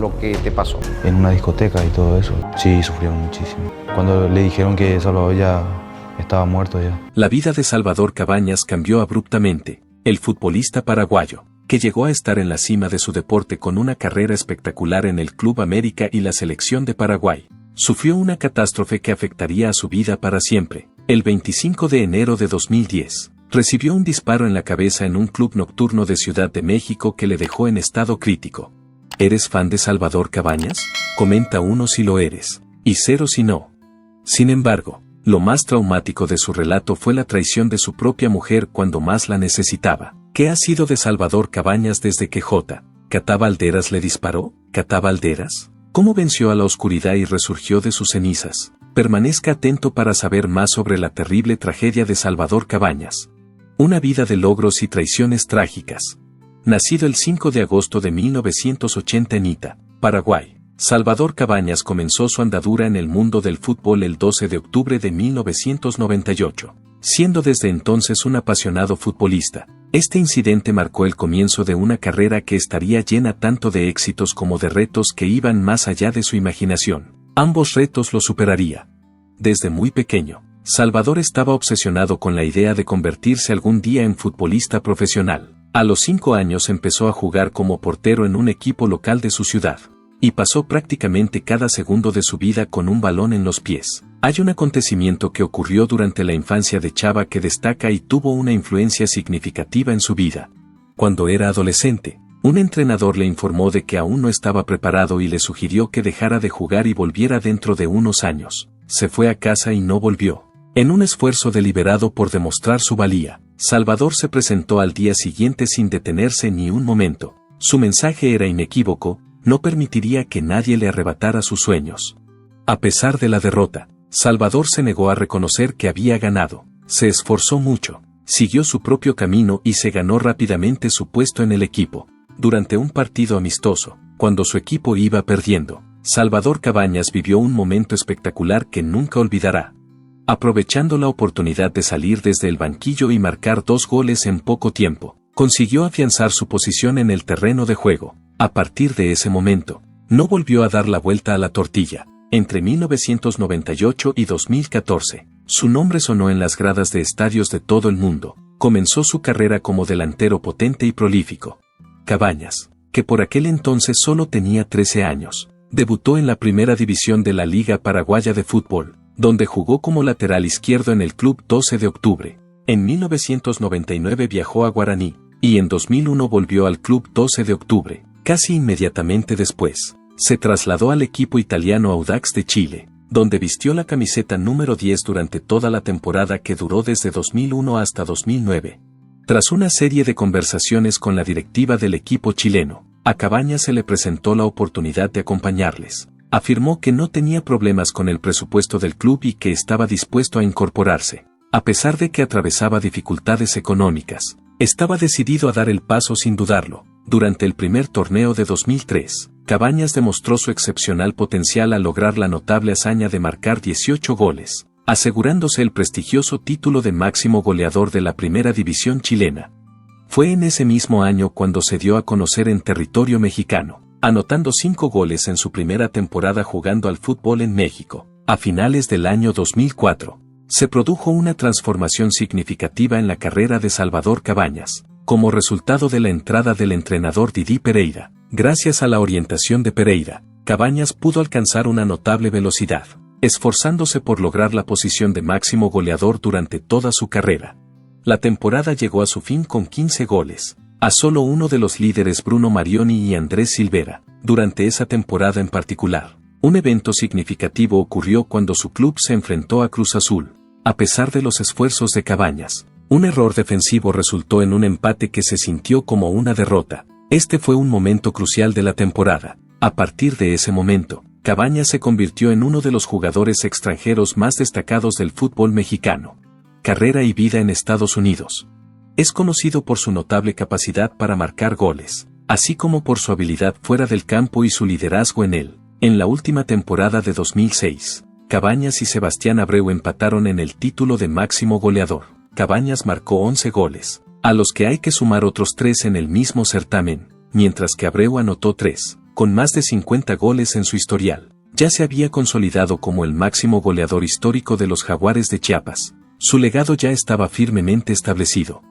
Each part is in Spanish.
lo que te pasó? En una discoteca y todo eso. Sí, sufrieron muchísimo. Cuando le dijeron que Salvador ya estaba muerto ya. La vida de Salvador Cabañas cambió abruptamente. El futbolista paraguayo, que llegó a estar en la cima de su deporte con una carrera espectacular en el Club América y la selección de Paraguay, sufrió una catástrofe que afectaría a su vida para siempre. El 25 de enero de 2010, recibió un disparo en la cabeza en un club nocturno de Ciudad de México que le dejó en estado crítico. ¿Eres fan de Salvador Cabañas? Comenta 1 si lo eres, y 0 si no. Sin embargo, lo más traumático de su relato fue la traición de su propia mujer cuando más la necesitaba. ¿Qué ha sido de Salvador Cabañas desde que Cata Valderas le disparó? ¿Cata Valderas? ¿Cómo venció a la oscuridad y resurgió de sus cenizas? Permanezca atento para saber más sobre la terrible tragedia de Salvador Cabañas. Una vida de logros y traiciones trágicas. Nacido el 5 de agosto de 1980 en Ita, Paraguay, Salvador Cabañas comenzó su andadura en el mundo del fútbol el 12 de octubre de 1998, siendo desde entonces un apasionado futbolista. Este incidente marcó el comienzo de una carrera que estaría llena tanto de éxitos como de retos que iban más allá de su imaginación. Ambos retos lo superaría. Desde muy pequeño, Salvador estaba obsesionado con la idea de convertirse algún día en futbolista profesional. A los 5 años empezó a jugar como portero en un equipo local de su ciudad, y pasó prácticamente cada segundo de su vida con un balón en los pies. Hay un acontecimiento que ocurrió durante la infancia de Chava que destaca y tuvo una influencia significativa en su vida. Cuando era adolescente, un entrenador le informó de que aún no estaba preparado y le sugirió que dejara de jugar y volviera dentro de unos años. Se fue a casa y no volvió. En un esfuerzo deliberado por demostrar su valía, Salvador se presentó al día siguiente sin detenerse ni un momento. Su mensaje era inequívoco: no permitiría que nadie le arrebatara sus sueños. A pesar de la derrota, Salvador se negó a reconocer que había ganado. Se esforzó mucho, siguió su propio camino y se ganó rápidamente su puesto en el equipo. Durante un partido amistoso, cuando su equipo iba perdiendo, Salvador Cabañas vivió un momento espectacular que nunca olvidará. Aprovechando la oportunidad de salir desde el banquillo y marcar 2 goles en poco tiempo, consiguió afianzar su posición en el terreno de juego. A partir de ese momento, no volvió a dar la vuelta a la tortilla. Entre 1998 y 2014, su nombre sonó en las gradas de estadios de todo el mundo. Comenzó su carrera como delantero potente y prolífico. Cabañas, que por aquel entonces solo tenía 13 años, debutó en la primera división de la Liga Paraguaya de Fútbol, donde jugó como lateral izquierdo en el Club 12 de Octubre. En 1999 viajó a Guaraní, y en 2001 volvió al Club 12 de Octubre. Casi inmediatamente después, se trasladó al equipo italiano Audax de Chile, donde vistió la camiseta número 10 durante toda la temporada que duró desde 2001 hasta 2009. Tras una serie de conversaciones con la directiva del equipo chileno, a Cabañas se le presentó la oportunidad de acompañarles. Afirmó que no tenía problemas con el presupuesto del club y que estaba dispuesto a incorporarse. A pesar de que atravesaba dificultades económicas, estaba decidido a dar el paso sin dudarlo. Durante el primer torneo de 2003, Cabañas demostró su excepcional potencial al lograr la notable hazaña de marcar 18 goles, asegurándose el prestigioso título de máximo goleador de la primera división chilena. Fue en ese mismo año cuando se dio a conocer en territorio mexicano, anotando 5 goles en su primera temporada jugando al fútbol en México. A finales del año 2004, se produjo una transformación significativa en la carrera de Salvador Cabañas, como resultado de la entrada del entrenador Didi Pereira. Gracias a la orientación de Pereira, Cabañas pudo alcanzar una notable velocidad, esforzándose por lograr la posición de máximo goleador durante toda su carrera. La temporada llegó a su fin con 15 goles, a solo uno de los líderes Bruno Marioni y Andrés Silvera. Durante esa temporada en particular, un evento significativo ocurrió cuando su club se enfrentó a Cruz Azul. A pesar de los esfuerzos de Cabañas, un error defensivo resultó en un empate que se sintió como una derrota. Este fue un momento crucial de la temporada. A partir de ese momento, Cabañas se convirtió en uno de los jugadores extranjeros más destacados del fútbol mexicano. Carrera y vida en Estados Unidos. Es conocido por su notable capacidad para marcar goles, así como por su habilidad fuera del campo y su liderazgo en él. En la última temporada de 2006, Cabañas y Sebastián Abreu empataron en el título de máximo goleador. Cabañas marcó 11 goles, a los que hay que sumar otros 3 en el mismo certamen, mientras que Abreu anotó 3. con más de 50 goles en su historial. Ya se había consolidado como el máximo goleador histórico de los Jaguares de Chiapas. Su legado ya estaba firmemente establecido.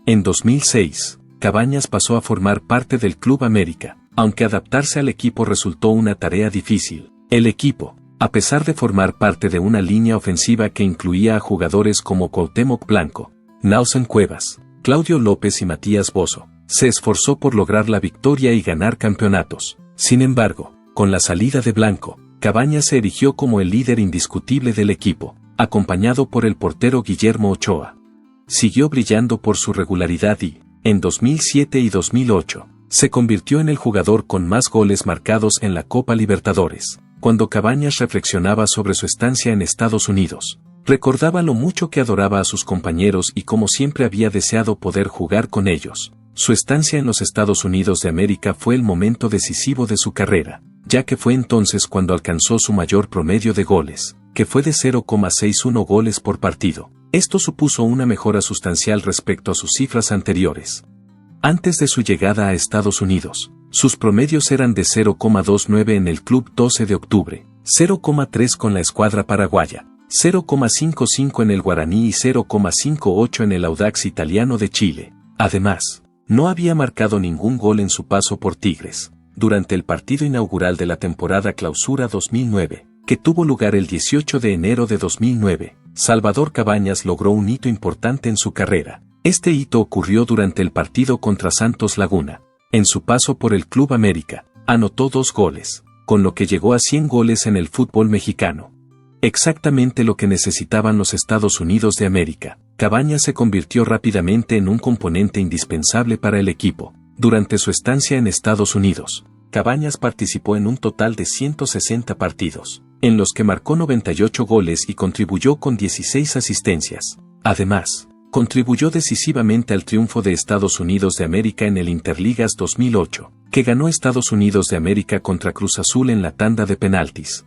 En 2006, Cabañas pasó a formar parte del Club América, aunque adaptarse al equipo resultó una tarea difícil. El equipo, a pesar de formar parte de una línea ofensiva que incluía a jugadores como Cuauhtémoc Blanco, Nausen Cuevas, Claudio López y Matías Bozo, se esforzó por lograr la victoria y ganar campeonatos. Sin embargo, con la salida de Blanco, Cabañas se erigió como el líder indiscutible del equipo, acompañado por el portero Guillermo Ochoa. Siguió brillando por su regularidad y, en 2007 y 2008, se convirtió en el jugador con más goles marcados en la Copa Libertadores. Cuando Cabañas reflexionaba sobre su estancia en Estados Unidos, recordaba lo mucho que adoraba a sus compañeros y cómo siempre había deseado poder jugar con ellos. Su estancia en los Estados Unidos de América fue el momento decisivo de su carrera, ya que fue entonces cuando alcanzó su mayor promedio de goles, que fue de 0,61 goles por partido. Esto supuso una mejora sustancial respecto a sus cifras anteriores. Antes de su llegada a Estados Unidos, sus promedios eran de 0,29 en el Club 12 de Octubre, 0,3 con la escuadra paraguaya, 0,55 en el Guaraní y 0,58 en el Audax Italiano de Chile. Además, no había marcado ningún gol en su paso por Tigres. Durante el partido inaugural de la temporada Clausura 2009, que tuvo lugar el 18 de enero de 2009, Salvador Cabañas logró un hito importante en su carrera. Este hito ocurrió durante el partido contra Santos Laguna. En su paso por el Club América, anotó 2 goles, con lo que llegó a 100 goles en el fútbol mexicano. Exactamente lo que necesitaban los Estados Unidos de América. Cabañas se convirtió rápidamente en un componente indispensable para el equipo. Durante su estancia en Estados Unidos, Cabañas participó en un total de 160 partidos, en los que marcó 98 goles y contribuyó con 16 asistencias. Además, contribuyó decisivamente al triunfo de Estados Unidos de América en el Interligas 2008, que ganó Estados Unidos de América contra Cruz Azul en la tanda de penaltis.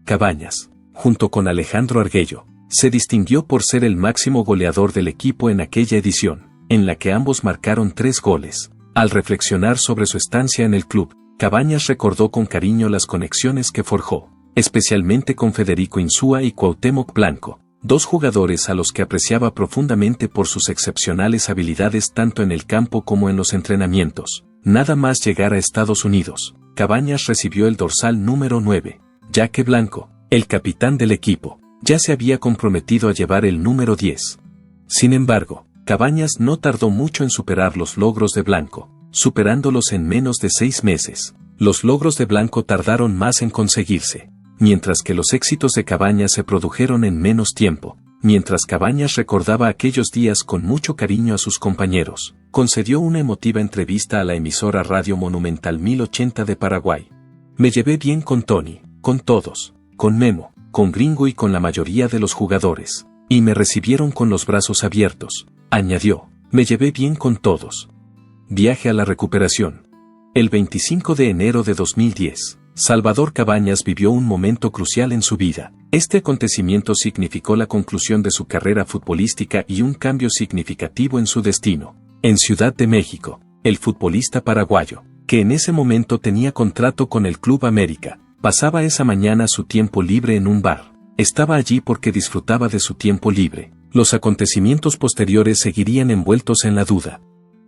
Cabañas, junto con Alejandro Arguello, se distinguió por ser el máximo goleador del equipo en aquella edición, en la que ambos marcaron 3 goles. Al reflexionar sobre su estancia en el club, Cabañas recordó con cariño las conexiones que forjó, especialmente con Federico Insúa y Cuauhtémoc Blanco, 2 jugadores a los que apreciaba profundamente por sus excepcionales habilidades tanto en el campo como en los entrenamientos. Nada más llegar a Estados Unidos, Cabañas recibió el dorsal número 9, ya que Blanco, el capitán del equipo, ya se había comprometido a llevar el número 10. Sin embargo, Cabañas no tardó mucho en superar los logros de Blanco, superándolos en menos de 6 meses. Los logros de Blanco tardaron más en conseguirse, mientras que los éxitos de Cabañas se produjeron en menos tiempo. Mientras Cabañas recordaba aquellos días con mucho cariño a sus compañeros, concedió una emotiva entrevista a la emisora Radio Monumental 1080 de Paraguay. Me llevé bien con Tony, con todos, con Memo, con Gringo y con la mayoría de los jugadores, y me recibieron con los brazos abiertos, añadió, me llevé bien con todos. Viaje a la recuperación. El 25 de enero de 2010, Salvador Cabañas vivió un momento crucial en su vida. Este acontecimiento significó la conclusión de su carrera futbolística y un cambio significativo en su destino. En Ciudad de México, el futbolista paraguayo, que en ese momento tenía contrato con el Club América, pasaba esa mañana su tiempo libre en un bar. Estaba allí porque disfrutaba de su tiempo libre. Los acontecimientos posteriores seguirían envueltos en la duda.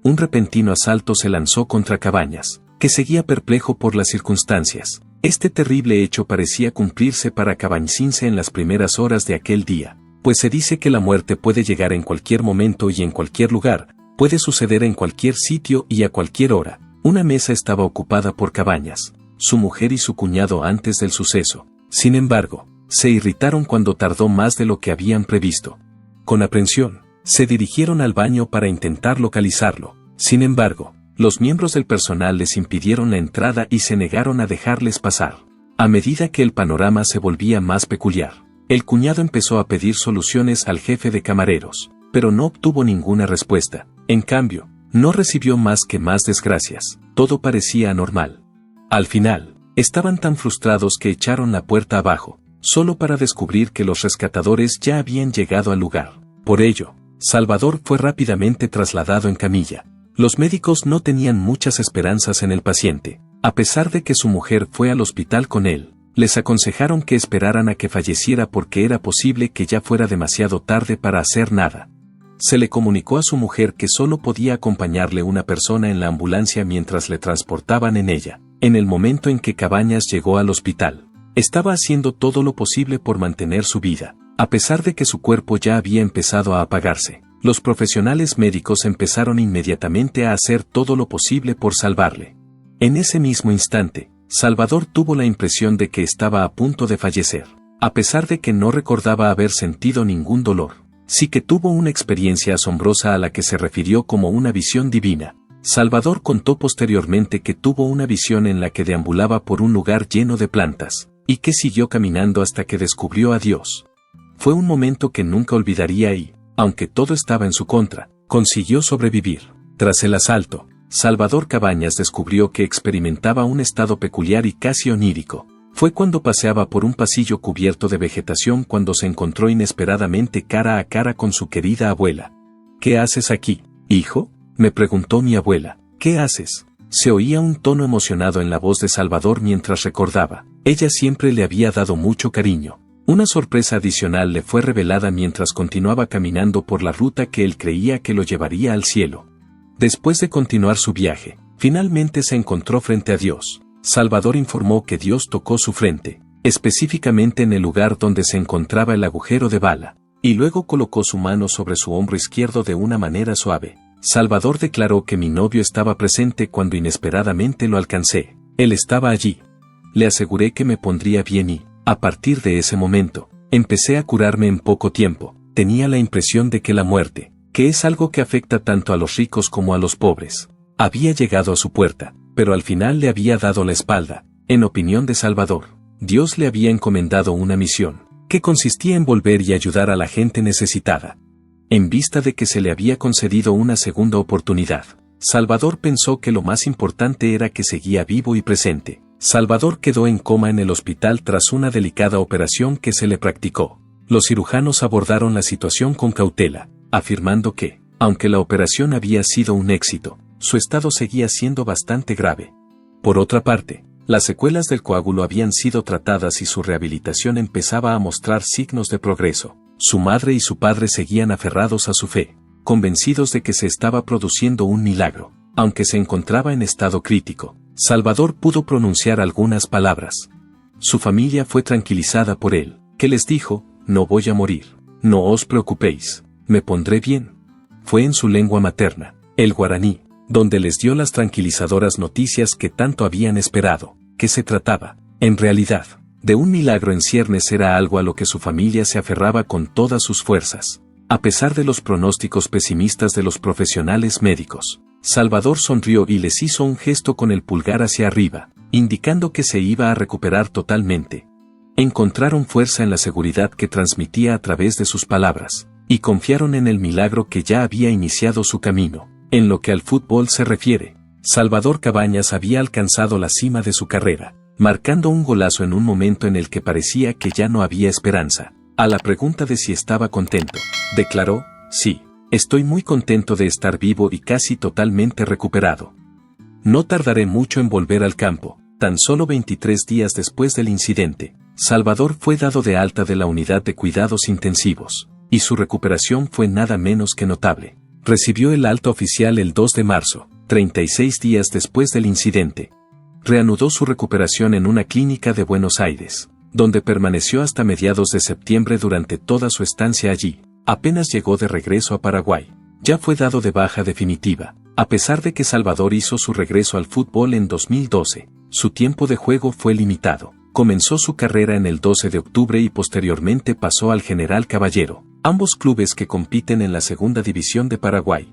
Un repentino asalto se lanzó contra Cabañas, que seguía perplejo por las circunstancias. Este terrible hecho parecía cumplirse para Cabañcinse en las primeras horas de aquel día, pues se dice que la muerte puede llegar en cualquier momento y en cualquier lugar, puede suceder en cualquier sitio y a cualquier hora. Una mesa estaba ocupada por Cabañas, su mujer y su cuñado antes del suceso. Sin embargo, se irritaron cuando tardó más de lo que habían previsto. Con aprensión, se dirigieron al baño para intentar localizarlo. Sin embargo, los miembros del personal les impidieron la entrada y se negaron a dejarles pasar. A medida que el panorama se volvía más peculiar, el cuñado empezó a pedir soluciones al jefe de camareros, pero no obtuvo ninguna respuesta. En cambio, no recibió más que más desgracias. Todo parecía anormal. Al final, estaban tan frustrados que echaron la puerta abajo, solo para descubrir que los rescatadores ya habían llegado al lugar. Por ello, Salvador fue rápidamente trasladado en camilla. Los médicos no tenían muchas esperanzas en el paciente, A pesar de que su mujer fue al hospital con él, les aconsejaron que esperaran a que falleciera porque era posible que ya fuera demasiado tarde para hacer nada. Se le comunicó a su mujer que solo podía acompañarle una persona en la ambulancia mientras le transportaban en ella. En el momento en que Cabañas llegó al hospital, estaba haciendo todo lo posible por mantener su vida. A pesar de que su cuerpo ya había empezado a apagarse, los profesionales médicos empezaron inmediatamente a hacer todo lo posible por salvarle. En ese mismo instante, Salvador tuvo la impresión de que estaba a punto de fallecer. A pesar de que no recordaba haber sentido ningún dolor, sí que tuvo una experiencia asombrosa a la que se refirió como una visión divina. Salvador contó posteriormente que tuvo una visión en la que deambulaba por un lugar lleno de plantas, y que siguió caminando hasta que descubrió a Dios. Fue un momento que nunca olvidaría y, aunque todo estaba en su contra, consiguió sobrevivir. Tras el asalto, Salvador Cabañas descubrió que experimentaba un estado peculiar y casi onírico. Fue cuando paseaba por un pasillo cubierto de vegetación cuando se encontró inesperadamente cara a cara con su querida abuela. ¿Qué haces aquí, hijo?, me preguntó mi abuela. ¿Qué haces? Se oía un tono emocionado en la voz de Salvador mientras recordaba. Ella siempre le había dado mucho cariño. Una sorpresa adicional le fue revelada mientras continuaba caminando por la ruta que él creía que lo llevaría al cielo. Después de continuar su viaje, finalmente se encontró frente a Dios. Salvador informó que Dios tocó su frente, específicamente en el lugar donde se encontraba el agujero de bala, y luego colocó su mano sobre su hombro izquierdo de una manera suave. Salvador declaró que mi novio estaba presente cuando inesperadamente lo alcancé. Él estaba allí. Le aseguré que me pondría bien y, a partir de ese momento, empecé a curarme en poco tiempo. Tenía la impresión de que la muerte, que es algo que afecta tanto a los ricos como a los pobres, había llegado a su puerta, pero al final le había dado la espalda. En opinión de Salvador, Dios le había encomendado una misión, que consistía en volver y ayudar a la gente necesitada. En vista de que se le había concedido una segunda oportunidad, Salvador pensó que lo más importante era que seguía vivo y presente. Salvador quedó en coma en el hospital tras una delicada operación que se le practicó. Los cirujanos abordaron la situación con cautela, afirmando que, aunque la operación había sido un éxito, su estado seguía siendo bastante grave. Por otra parte, las secuelas del coágulo habían sido tratadas y su rehabilitación empezaba a mostrar signos de progreso. Su madre y su padre seguían aferrados a su fe, convencidos de que se estaba produciendo un milagro. Aunque se encontraba en estado crítico, Salvador pudo pronunciar algunas palabras. Su familia fue tranquilizada por él, que les dijo: «No voy a morir, no os preocupéis, me pondré bien». Fue en su lengua materna, el guaraní, donde les dio las tranquilizadoras noticias que tanto habían esperado. Que se trataba, en realidad, de un milagro en ciernes era algo a lo que su familia se aferraba con todas sus fuerzas. A pesar de los pronósticos pesimistas de los profesionales médicos, Salvador sonrió y les hizo un gesto con el pulgar hacia arriba, indicando que se iba a recuperar totalmente. Encontraron fuerza en la seguridad que transmitía a través de sus palabras, y confiaron en el milagro que ya había iniciado su camino. En lo que al fútbol se refiere, Salvador Cabañas había alcanzado la cima de su carrera, marcando un golazo en un momento en el que parecía que ya no había esperanza. A la pregunta de si estaba contento, declaró: «Sí, estoy muy contento de estar vivo y casi totalmente recuperado. No tardaré mucho en volver al campo». Tan solo 23 días después del incidente, Salvador fue dado de alta de la unidad de cuidados intensivos, y su recuperación fue nada menos que notable. Recibió el alta oficial el 2 de marzo, 36 días después del incidente. Reanudó su recuperación en una clínica de Buenos Aires, donde permaneció hasta mediados de septiembre durante toda su estancia allí. Apenas llegó de regreso a Paraguay, ya fue dado de baja definitiva. A pesar de que Salvador hizo su regreso al fútbol en 2012, su tiempo de juego fue limitado. Comenzó su carrera en el 12 de octubre y posteriormente pasó al General Caballero, ambos clubes que compiten en la segunda división de Paraguay.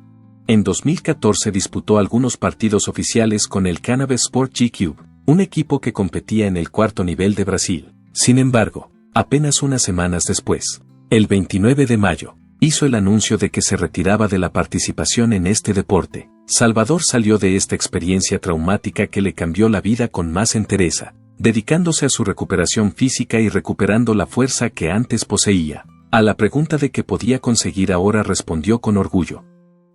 En 2014 disputó algunos partidos oficiales con el Cannabis Sport GQ, un equipo que competía en el cuarto nivel de Brasil. Sin embargo, apenas unas semanas después, el 29 de mayo, hizo el anuncio de que se retiraba de la participación en este deporte. Salvador salió de esta experiencia traumática que le cambió la vida con más entereza, dedicándose a su recuperación física y recuperando la fuerza que antes poseía. A la pregunta de qué podía conseguir ahora respondió con orgullo: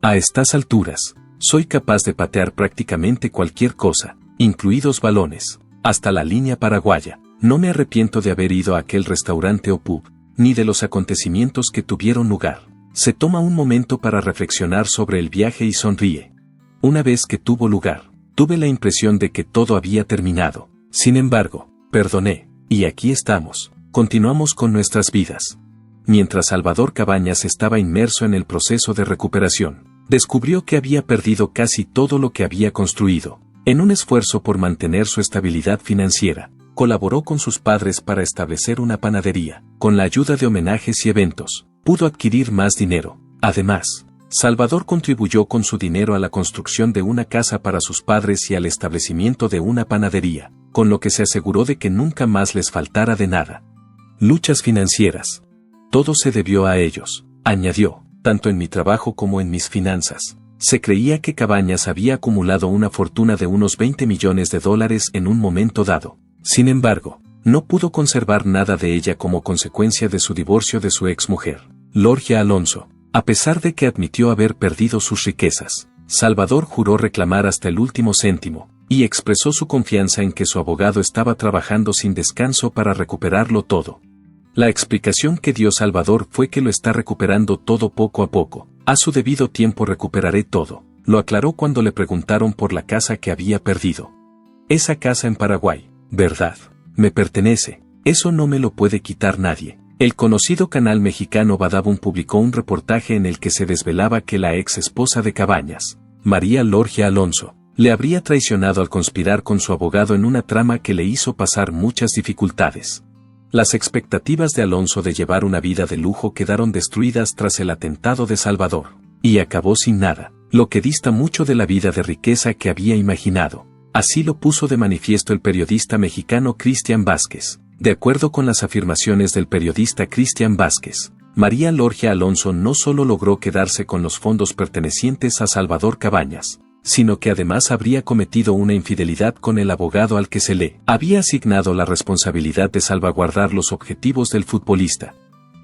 «A estas alturas, soy capaz de patear prácticamente cualquier cosa. incluidos balones, hasta la línea paraguaya. No me arrepiento de haber ido a aquel restaurante o pub, ni de los acontecimientos que tuvieron lugar. Se toma un momento para reflexionar sobre el viaje y sonríe. Una vez que tuvo lugar, tuve la impresión de que todo había terminado. Sin embargo, perdoné, y aquí estamos, continuamos con nuestras vidas. Mientras Salvador Cabañas estaba inmerso en el proceso de recuperación, descubrió que había perdido casi todo lo que había construido. En un esfuerzo por mantener su estabilidad financiera, colaboró con sus padres para establecer una panadería. Con la ayuda de homenajes y eventos, pudo adquirir más dinero. Además, Salvador contribuyó con su dinero a la construcción de una casa para sus padres y al establecimiento de una panadería, con lo que se aseguró de que nunca más les faltara de nada. Luchas financieras. Todo se debió a ellos, añadió, tanto en mi trabajo como en mis finanzas. Se creía que Cabañas había acumulado una fortuna de unos $20 millones en un momento dado. Sin embargo, no pudo conservar nada de ella como consecuencia de su divorcio de su exmujer, Lorgia Alonso. A pesar de que admitió haber perdido sus riquezas, Salvador juró reclamar hasta el último céntimo, y expresó su confianza en que su abogado estaba trabajando sin descanso para recuperarlo todo. La explicación que dio Salvador fue que lo está recuperando todo poco a poco. A su debido tiempo recuperaré todo, lo aclaró cuando le preguntaron por la casa que había perdido. Esa casa en Paraguay, ¿verdad? Me pertenece, eso no me lo puede quitar nadie. El conocido canal mexicano Badabun publicó un reportaje en el que se desvelaba que la ex esposa de Cabañas, María Lorgia Alonso, le habría traicionado al conspirar con su abogado en una trama que le hizo pasar muchas dificultades. Las expectativas de Alonso de llevar una vida de lujo quedaron destruidas tras el atentado de Salvador, y acabó sin nada, lo que dista mucho de la vida de riqueza que había imaginado. Así lo puso de manifiesto el periodista mexicano Cristian Vázquez. De acuerdo con las afirmaciones del periodista Cristian Vázquez, María Lorgia Alonso no solo logró quedarse con los fondos pertenecientes a Salvador Cabañas, sino que además habría cometido una infidelidad con el abogado al que se le había asignado la responsabilidad de salvaguardar los objetivos del futbolista.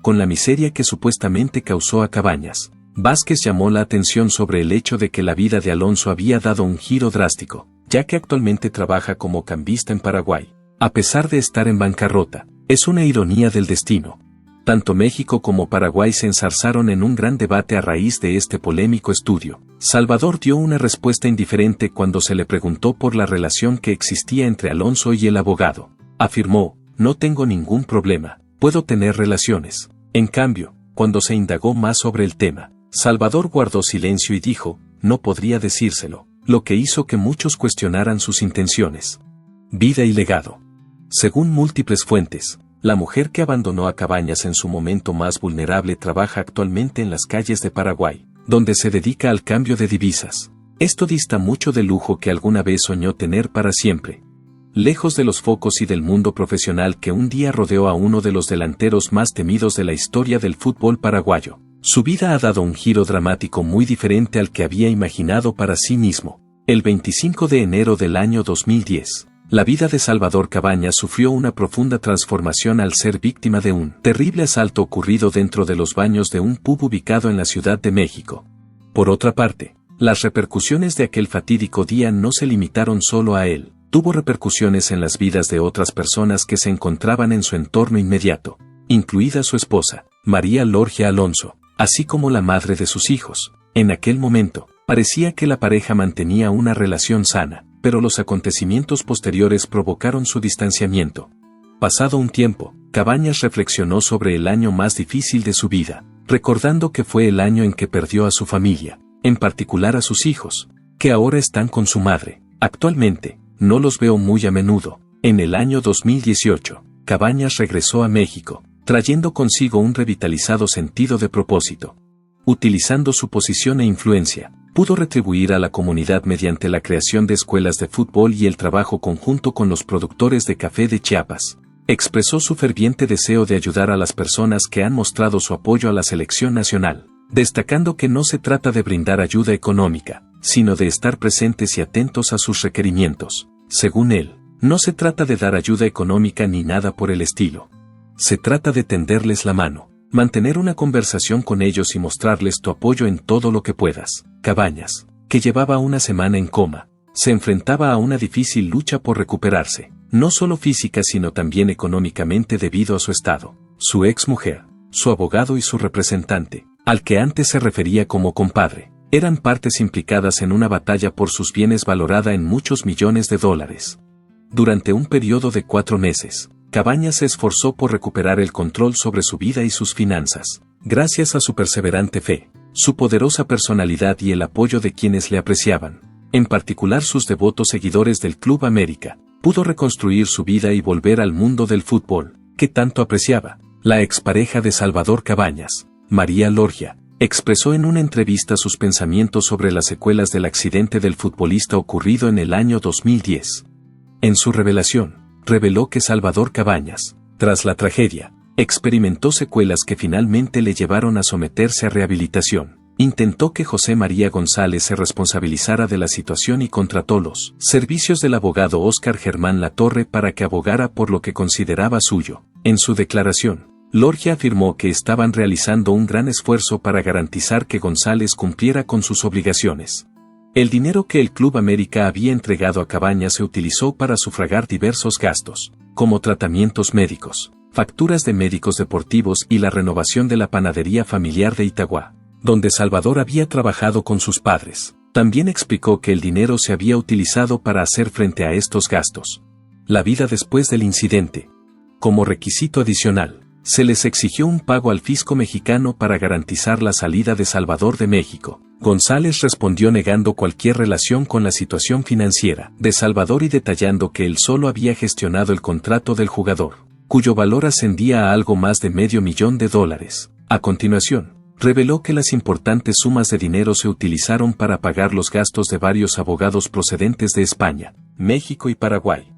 Con la miseria que supuestamente causó a Cabañas, Vázquez llamó la atención sobre el hecho de que la vida de Alonso había dado un giro drástico, ya que actualmente trabaja como cambista en Paraguay. A pesar de estar en bancarrota, es una ironía del destino. Tanto México como Paraguay se enzarzaron en un gran debate a raíz de este polémico estudio. Salvador dio una respuesta indiferente cuando se le preguntó por la relación que existía entre Alonso y el abogado. Afirmó, no tengo ningún problema, puedo tener relaciones. En cambio, cuando se indagó más sobre el tema, Salvador guardó silencio y dijo, no podría decírselo, lo que hizo que muchos cuestionaran sus intenciones. Vida y legado. Según múltiples fuentes, la mujer que abandonó a Cabañas en su momento más vulnerable trabaja actualmente en las calles de Paraguay, donde se dedica al cambio de divisas. Esto dista mucho del lujo que alguna vez soñó tener para siempre. Lejos de los focos y del mundo profesional que un día rodeó a uno de los delanteros más temidos de la historia del fútbol paraguayo, su vida ha dado un giro dramático muy diferente al que había imaginado para sí mismo. El 25 de enero del año 2010. La vida de Salvador Cabañas sufrió una profunda transformación al ser víctima de un terrible asalto ocurrido dentro de los baños de un pub ubicado en la Ciudad de México. Por otra parte, las repercusiones de aquel fatídico día no se limitaron solo a él, tuvo repercusiones en las vidas de otras personas que se encontraban en su entorno inmediato, incluida su esposa, María Lorgia Alonso, así como la madre de sus hijos. En aquel momento, parecía que la pareja mantenía una relación sana, pero los acontecimientos posteriores provocaron su distanciamiento. Pasado un tiempo, Cabañas reflexionó sobre el año más difícil de su vida, recordando que fue el año en que perdió a su familia, en particular a sus hijos, que ahora están con su madre. Actualmente, no los veo muy a menudo. En el año 2018, Cabañas regresó a México, trayendo consigo un revitalizado sentido de propósito. Utilizando su posición e influencia, pudo retribuir a la comunidad mediante la creación de escuelas de fútbol y el trabajo conjunto con los productores de café de Chiapas. Expresó su ferviente deseo de ayudar a las personas que han mostrado su apoyo a la selección nacional, destacando que no se trata de brindar ayuda económica, sino de estar presentes y atentos a sus requerimientos. Según él, no se trata de dar ayuda económica ni nada por el estilo. Se trata de tenderles la mano, mantener una conversación con ellos y mostrarles tu apoyo en todo lo que puedas. Cabañas, que llevaba una semana en coma, se enfrentaba a una difícil lucha por recuperarse, no solo física sino también económicamente debido a su estado. Su exmujer, su abogado y su representante, al que antes se refería como compadre, eran partes implicadas en una batalla por sus bienes valorada en muchos millones de dólares. Durante un periodo de 4 meses, Cabañas se esforzó por recuperar el control sobre su vida y sus finanzas. Gracias a su perseverante fe, su poderosa personalidad y el apoyo de quienes le apreciaban, en particular sus devotos seguidores del Club América, pudo reconstruir su vida y volver al mundo del fútbol, que tanto apreciaba. La expareja de Salvador Cabañas, María Lorgia, expresó en una entrevista sus pensamientos sobre las secuelas del accidente del futbolista ocurrido en el año 2010. En su revelación, reveló que Salvador Cabañas, tras la tragedia, experimentó secuelas que finalmente le llevaron a someterse a rehabilitación. Intentó que José María González se responsabilizara de la situación y contrató los servicios del abogado Óscar Germán Latorre para que abogara por lo que consideraba suyo. En su declaración, Lorgia afirmó que estaban realizando un gran esfuerzo para garantizar que González cumpliera con sus obligaciones. El dinero que el Club América había entregado a Cabañas se utilizó para sufragar diversos gastos, como tratamientos médicos, facturas de médicos deportivos y la renovación de la panadería familiar de Itagua, donde Salvador había trabajado con sus padres. También explicó que el dinero se había utilizado para hacer frente a estos gastos. La vida después del incidente. Como requisito adicional, se les exigió un pago al fisco mexicano para garantizar la salida de Salvador de México. González respondió negando cualquier relación con la situación financiera de Salvador y detallando que él solo había gestionado el contrato del jugador, cuyo valor ascendía a algo más de $500,000. A continuación, reveló que las importantes sumas de dinero se utilizaron para pagar los gastos de varios abogados procedentes de España, México y Paraguay.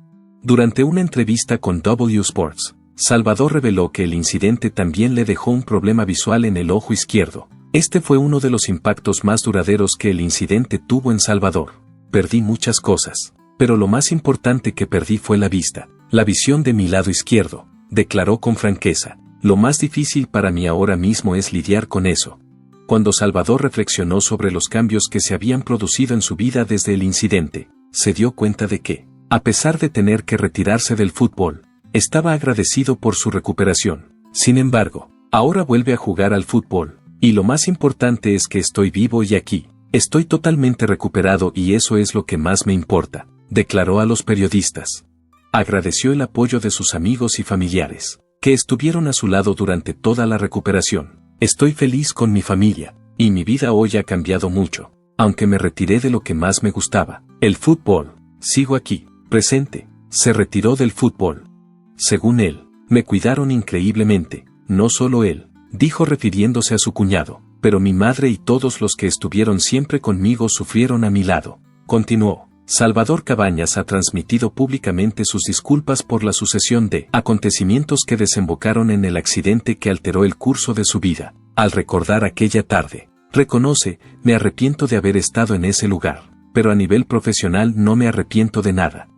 Durante una entrevista con W Sports, Salvador reveló que el incidente también le dejó un problema visual en el ojo izquierdo. Este fue uno de los impactos más duraderos que el incidente tuvo en Salvador. Perdí muchas cosas, pero lo más importante que perdí fue la vista, la visión de mi lado izquierdo, declaró con franqueza. Lo más difícil para mí ahora mismo es lidiar con eso. Cuando Salvador reflexionó sobre los cambios que se habían producido en su vida desde el incidente, se dio cuenta de que, a pesar de tener que retirarse del fútbol, estaba agradecido por su recuperación. Sin embargo, ahora vuelve a jugar al fútbol, y lo más importante es que estoy vivo y aquí. Estoy totalmente recuperado y eso es lo que más me importa, declaró a los periodistas. Agradeció el apoyo de sus amigos y familiares, que estuvieron a su lado durante toda la recuperación. Estoy feliz con mi familia, y mi vida hoy ha cambiado mucho, aunque me retiré de lo que más me gustaba, el fútbol. Sigo aquí, presente. Se retiró del fútbol. Según él, me cuidaron increíblemente, no solo él, dijo refiriéndose a su cuñado, pero mi madre y todos los que estuvieron siempre conmigo sufrieron a mi lado. Continuó. Salvador Cabañas ha transmitido públicamente sus disculpas por la sucesión de acontecimientos que desembocaron en el accidente que alteró el curso de su vida. Al recordar aquella tarde, reconoce, me arrepiento de haber estado en ese lugar, pero a nivel profesional no me arrepiento de nada.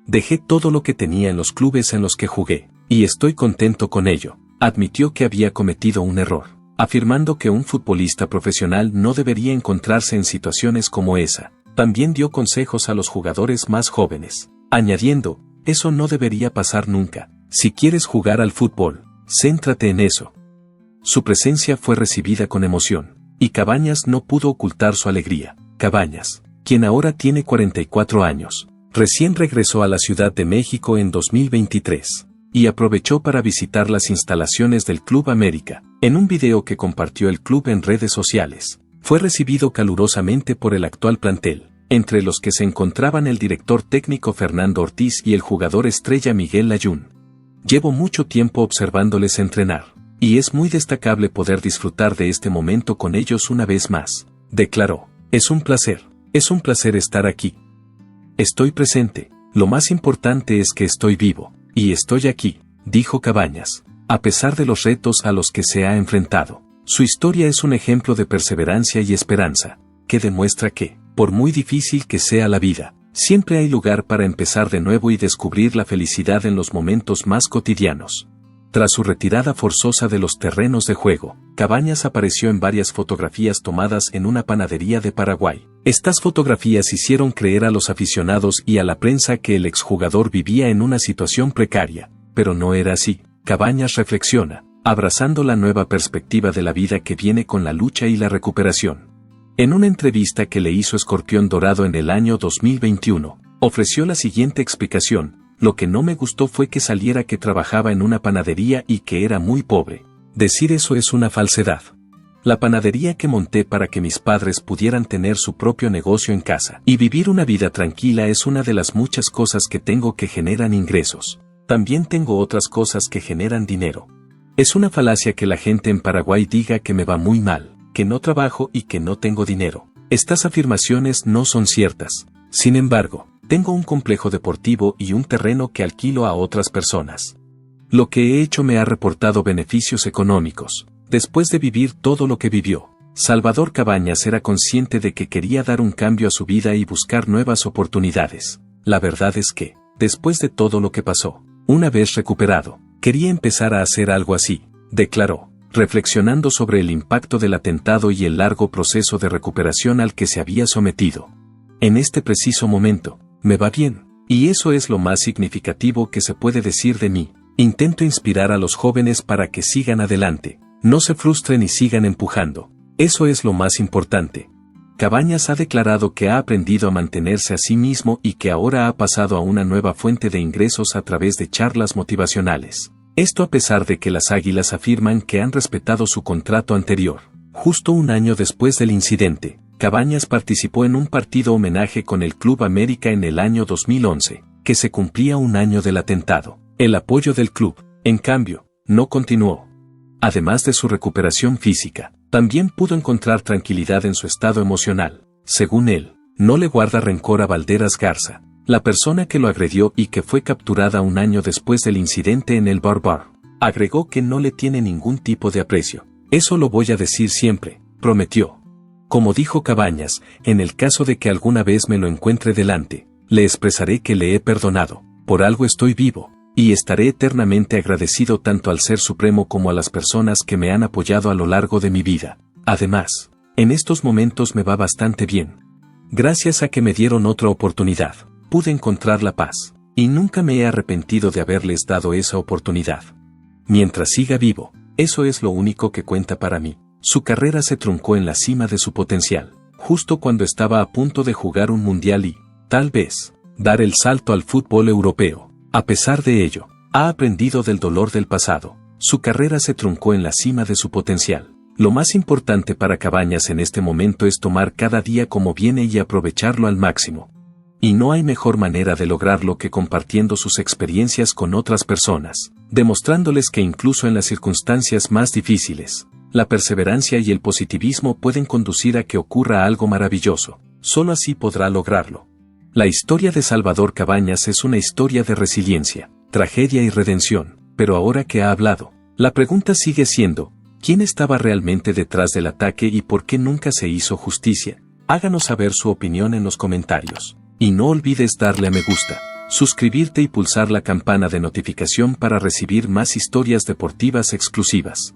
Dejé todo lo que tenía en los clubes en los que jugué, y estoy contento con ello. Admitió que había cometido un error, afirmando que un futbolista profesional no debería encontrarse en situaciones como esa. También dio consejos a los jugadores más jóvenes, añadiendo, eso no debería pasar nunca. Si quieres jugar al fútbol, céntrate en eso. Su presencia fue recibida con emoción, y Cabañas no pudo ocultar su alegría. Cabañas, quien ahora tiene 44 años, recién regresó a la Ciudad de México en 2023, y aprovechó para visitar las instalaciones del Club América. En un video que compartió el club en redes sociales, fue recibido calurosamente por el actual plantel, entre los que se encontraban el director técnico Fernando Ortiz y el jugador estrella Miguel Layún. Llevo mucho tiempo observándoles entrenar, y es muy destacable poder disfrutar de este momento con ellos una vez más, declaró. Es un placer estar aquí. Estoy presente, lo más importante es que estoy vivo, y estoy aquí, dijo Cabañas, a pesar de los retos a los que se ha enfrentado. Su historia es un ejemplo de perseverancia y esperanza, que demuestra que, por muy difícil que sea la vida, siempre hay lugar para empezar de nuevo y descubrir la felicidad en los momentos más cotidianos. Tras su retirada forzosa de los terrenos de juego, Cabañas apareció en varias fotografías tomadas en una panadería de Paraguay. Estas fotografías hicieron creer a los aficionados y a la prensa que el exjugador vivía en una situación precaria, pero no era así. Cabañas reflexiona, abrazando la nueva perspectiva de la vida que viene con la lucha y la recuperación. En una entrevista que le hizo Escorpión Dorado en el año 2021, ofreció la siguiente explicación: lo que no me gustó fue que saliera que trabajaba en una panadería y que era muy pobre. Decir eso es una falsedad. La panadería que monté para que mis padres pudieran tener su propio negocio en casa y vivir una vida tranquila es una de las muchas cosas que tengo que generan ingresos. También tengo otras cosas que generan dinero. Es una falacia que la gente en Paraguay diga que me va muy mal, que no trabajo y que no tengo dinero. Estas afirmaciones no son ciertas. Sin embargo, tengo un complejo deportivo y un terreno que alquilo a otras personas. Lo que he hecho me ha reportado beneficios económicos. Después de vivir todo lo que vivió, Salvador Cabañas era consciente de que quería dar un cambio a su vida y buscar nuevas oportunidades. La verdad es que, después de todo lo que pasó, una vez recuperado, quería empezar a hacer algo así, declaró, reflexionando sobre el impacto del atentado y el largo proceso de recuperación al que se había sometido. En este preciso momento, me va bien, y eso es lo más significativo que se puede decir de mí. Intento inspirar a los jóvenes para que sigan adelante, no se frustren y sigan empujando. Eso es lo más importante. Cabañas ha declarado que ha aprendido a mantenerse a sí mismo y que ahora ha pasado a una nueva fuente de ingresos a través de charlas motivacionales. Esto a pesar de que las Águilas afirman que han respetado su contrato anterior. Justo un año después del incidente, Cabañas participó en un partido homenaje con el Club América en el año 2011, que se cumplía un año del atentado. El apoyo del club, en cambio, no continuó. Además de su recuperación física, también pudo encontrar tranquilidad en su estado emocional. Según él, no le guarda rencor a Valderas Garza, la persona que lo agredió y que fue capturada un año después del incidente en el bar. Agregó que no le tiene ningún tipo de aprecio. Eso lo voy a decir siempre, prometió. Como dijo Cabañas, en el caso de que alguna vez me lo encuentre delante, le expresaré que le he perdonado, por algo estoy vivo, y estaré eternamente agradecido tanto al Ser Supremo como a las personas que me han apoyado a lo largo de mi vida. Además, en estos momentos me va bastante bien. Gracias a que me dieron otra oportunidad, pude encontrar la paz, y nunca me he arrepentido de haberles dado esa oportunidad. Mientras siga vivo, eso es lo único que cuenta para mí. Su carrera se truncó en la cima de su potencial, justo cuando estaba a punto de jugar un mundial y, tal vez, dar el salto al fútbol europeo. A pesar de ello, ha aprendido del dolor del pasado. Su carrera se truncó en la cima de su potencial. Lo más importante para Cabañas en este momento es tomar cada día como viene y aprovecharlo al máximo. Y no hay mejor manera de lograrlo que compartiendo sus experiencias con otras personas, demostrándoles que incluso en las circunstancias más difíciles, la perseverancia y el positivismo pueden conducir a que ocurra algo maravilloso. Solo así podrá lograrlo. La historia de Salvador Cabañas es una historia de resiliencia, tragedia y redención, pero ahora que ha hablado, la pregunta sigue siendo, ¿quién estaba realmente detrás del ataque y por qué nunca se hizo justicia? Háganos saber su opinión en los comentarios. Y no olvides darle a me gusta, suscribirte y pulsar la campana de notificación para recibir más historias deportivas exclusivas.